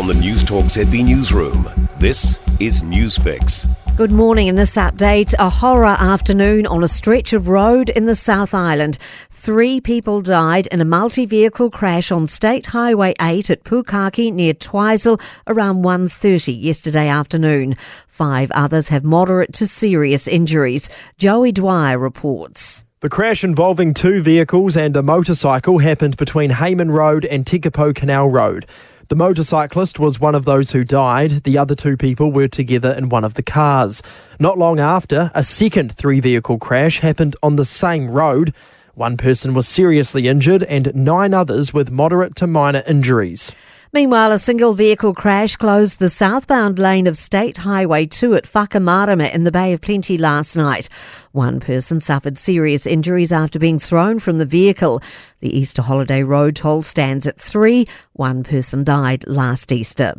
From the Newstalk ZB newsroom, this is Newsfix. Good morning. In this update, a horror afternoon on a stretch of road in the South Island. 3 people died in a multi-vehicle crash on State Highway 8 at Pukaki near Twizel around 1:30 yesterday afternoon. 5 others have moderate to serious injuries. Joey Dwyer reports. The crash involving 2 vehicles and a motorcycle happened between Hayman Road and Tekapo Canal Road. The motorcyclist was one of those who died. The other 2 people were together in one of the cars. Not long after, a second 3-vehicle crash happened on the same road. 1 person was seriously injured and 9 others with moderate to minor injuries. Meanwhile, a single vehicle crash closed the southbound lane of State Highway 2 at Whakamarama in the Bay of Plenty last night. 1 person suffered serious injuries after being thrown from the vehicle. The Easter holiday road toll stands at 3. 1 person died last Easter.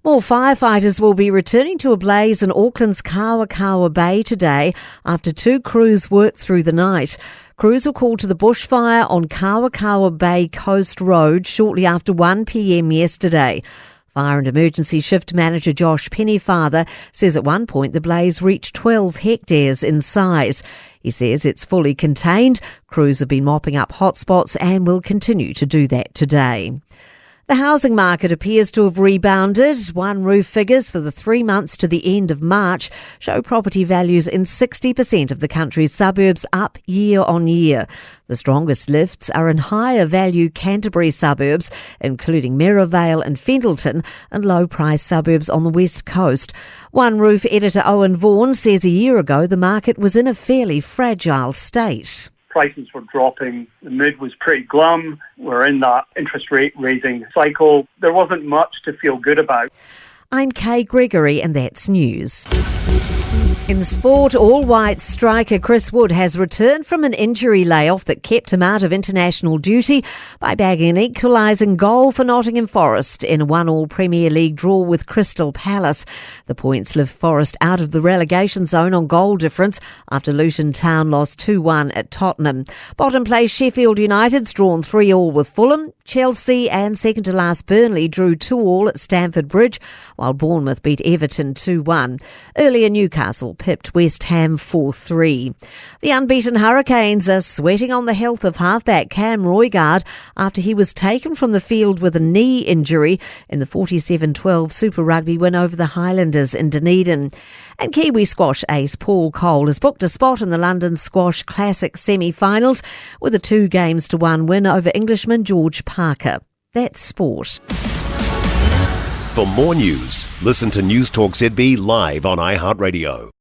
More firefighters will be returning to a blaze in Auckland's Kawakawa Bay today after 2 crews worked through the night. Crews were called to the bushfire on Kawakawa Bay Coast Road shortly after 1 p.m. yesterday. Fire and Emergency Shift Manager Josh Pennyfather says at one point the blaze reached 12 hectares in size. He says it's fully contained. Crews have been mopping up hotspots and will continue to do that today. The housing market appears to have rebounded. One Roof figures for the 3 months to the end of March show property values in 60% of the country's suburbs up year on year. The strongest lifts are in higher value Canterbury suburbs, including Merivale and Fendleton, and low price suburbs on the west coast. One Roof editor Owen Vaughan says a year ago the market was in a fairly fragile state. Prices were dropping, the mood was pretty glum, we're in that interest rate raising cycle. There wasn't much to feel good about. I'm Kay Gregory and that's news. In sport, all-white striker Chris Wood has returned from an injury layoff that kept him out of international duty by bagging an equalising goal for Nottingham Forest in a 1-1 Premier League draw with Crystal Palace. The points lift Forest out of the relegation zone on goal difference after Luton Town lost 2-1 at Tottenham. Bottom place Sheffield United's drawn 3-3 with Fulham. Chelsea and second-to-last Burnley drew 2-2 at Stamford Bridge, while Bournemouth beat Everton 2-1. Earlier, Newcastle pipped West Ham 4-3. The unbeaten Hurricanes are sweating on the health of halfback Cam Roigard after he was taken from the field with a knee injury in the 47-12 Super Rugby win over the Highlanders in Dunedin. And Kiwi squash ace Paul Cole has booked a spot in the London Squash Classic semi-finals with a 2-1 win over Englishman George Parker. That's sport. For more news, listen to Newstalk ZB live on iHeartRadio.